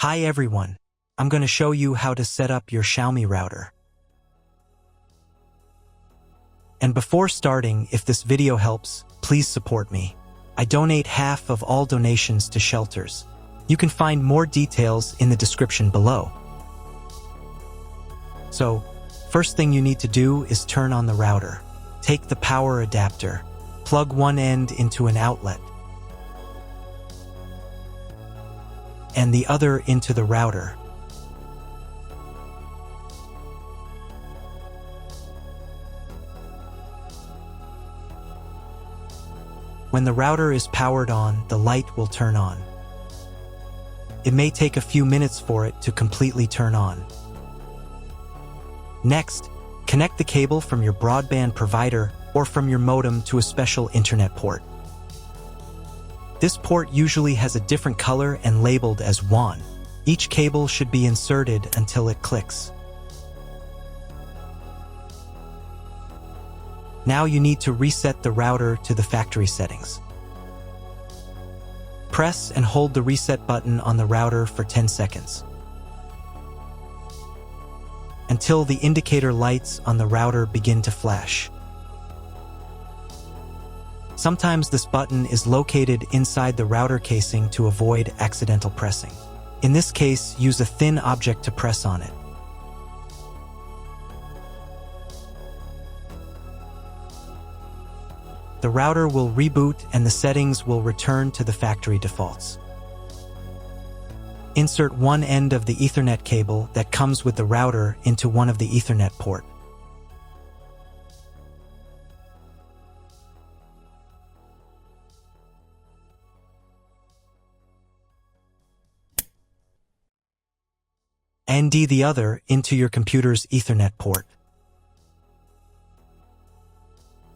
Hi everyone, I'm going to show you how to set up your Xiaomi router. And before starting, if this video helps, please support me. I donate half of all donations to shelters. You can find more details in the description below. So, first thing you need to do is turn on the router. Take the power adapter, plug one end into an outlet, and the other into the router. When the router is powered on, the light will turn on. It may take a few minutes for it to completely turn on. Next, connect the cable from your broadband provider or from your modem to a special internet port. This port usually has a different color and labeled as WAN. Each cable should be inserted until it clicks. Now you need to reset the router to the factory settings. Press and hold the reset button on the router for 10 seconds. Until the indicator lights on the router begin to flash. Sometimes this button is located inside the router casing to avoid accidental pressing. In this case, use a thin object to press on it. The router will reboot and the settings will return to the factory defaults. Insert one end of the Ethernet cable that comes with the router into one of the Ethernet port. And the other into your computer's Ethernet port.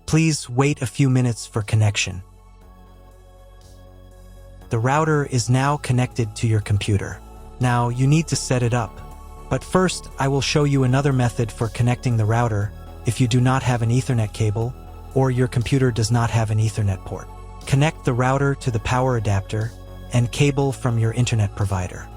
Please wait a few minutes for connection. The router is now connected to your computer. Now you need to set it up. But first, I will show you another method for connecting the router if you do not have an Ethernet cable or your computer does not have an Ethernet port. Connect the router to the power adapter and cable from your internet provider.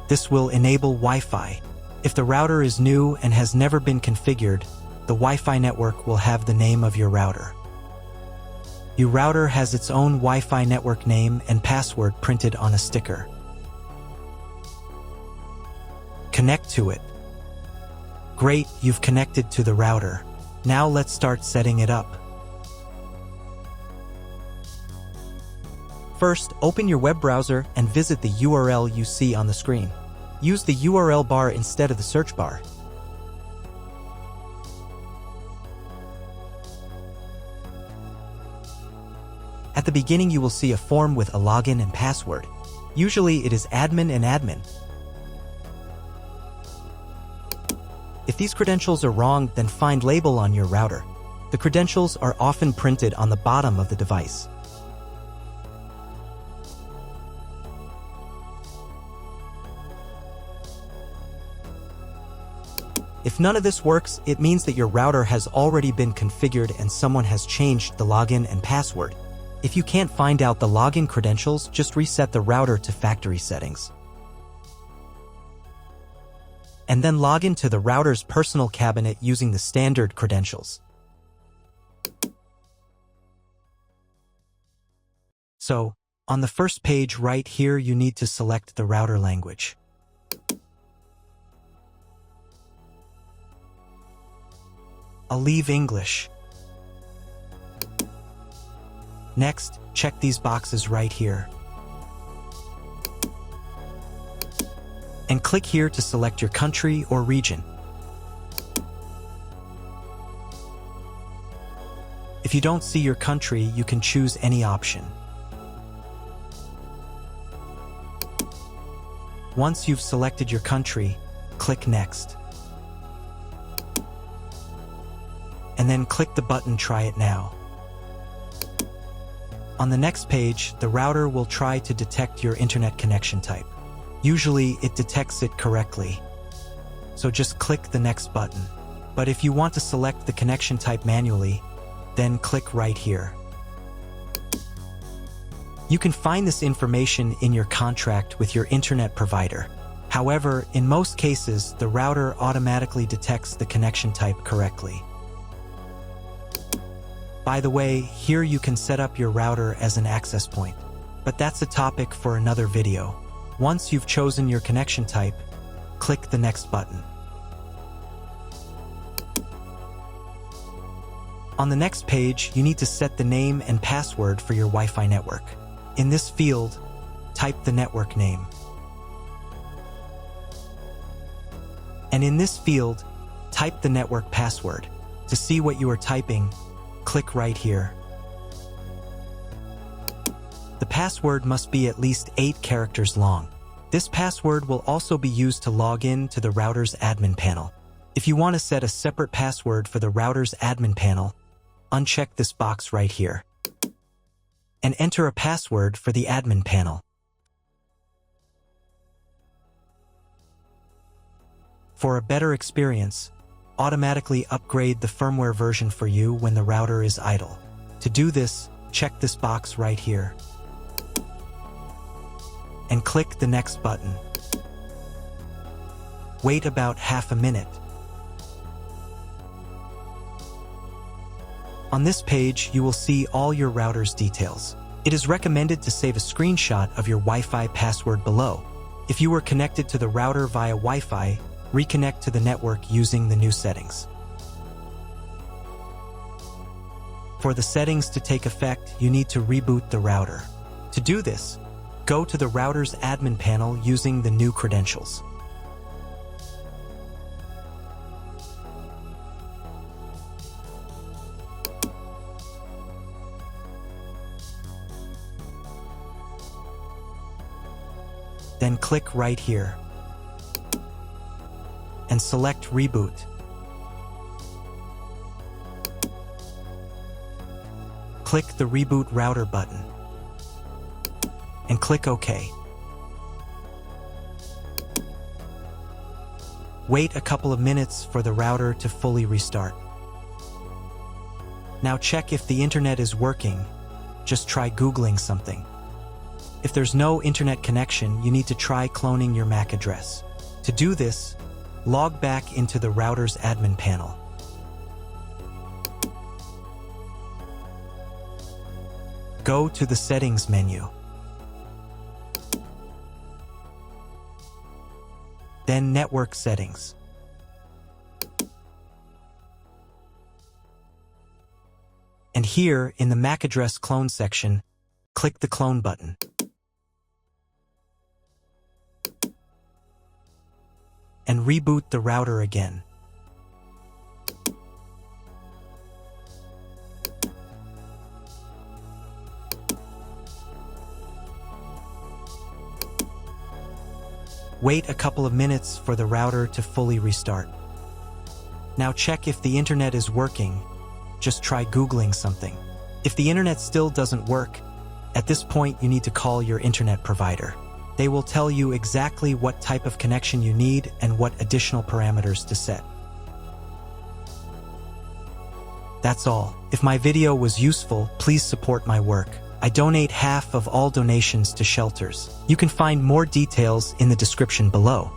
This will enable Wi-Fi. If the router is new and has never been configured, the Wi-Fi network will have the name of your router. Your router has its own Wi-Fi network name and password printed on a sticker. Connect to it. Great, you've connected to the router. Now let's start setting it up. First, open your web browser and visit the URL you see on the screen. Use the URL bar instead of the search bar. At the beginning, you will see a form with a login and password. Usually, it is admin and admin. If these credentials are wrong, then find label on your router. The credentials are often printed on the bottom of the device. If none of this works, it means that your router has already been configured and someone has changed the login and password. If you can't find out the login credentials, just reset the router to factory settings. And then log into the router's personal cabinet using the standard credentials. So, on the first page right here, you need to select the router language. I'll leave English. Next, check these boxes right here. And click here to select your country or region. If you don't see your country, you can choose any option. Once you've selected your country, click Next. And then click the button Try It Now. On the next page, the router will try to detect your internet connection type. Usually, it detects it correctly. So just click the next button. But if you want to select the connection type manually, then click right here. You can find this information in your contract with your internet provider. However, in most cases, the router automatically detects the connection type correctly. By the way, here you can set up your router as an access point. But that's a topic for another video. Once you've chosen your connection type, click the next button. On the next page, you need to set the name and password for your Wi-Fi network. In this field, type the network name. And in this field, type the network password. To see what you are typing, click right here. The password must be at least 8 characters long. This password will also be used to log in to the router's admin panel. If you want to set a separate password for the router's admin panel, uncheck this box right here and enter a password for the admin panel. For a better experience, automatically upgrade the firmware version for you when the router is idle. To do this, check this box right here and click the next button. Wait about half a minute. On this page, you will see all your router's details. It is recommended to save a screenshot of your Wi-Fi password below. If you were connected to the router via Wi-Fi, reconnect to the network using the new settings. For the settings to take effect, you need to reboot the router. To do this, go to the router's admin panel using the new credentials. Then click right here and select Reboot. Click the Reboot Router button and click OK. Wait a couple of minutes for the router to fully restart. Now check if the internet is working. Just try Googling something. If there's no internet connection, you need to try cloning your MAC address. To do this, log back into the router's admin panel. Go to the Settings menu. Then Network Settings. And here, in the MAC address clone section, click the Clone button. And reboot the router again. Wait a couple of minutes for the router to fully restart. Now check if the internet is working. Just try Googling something. If the internet still doesn't work, at this point you need to call your internet provider. They will tell you exactly what type of connection you need and what additional parameters to set. That's all. If my video was useful, please support my work. I donate half of all donations to shelters. You can find more details in the description below.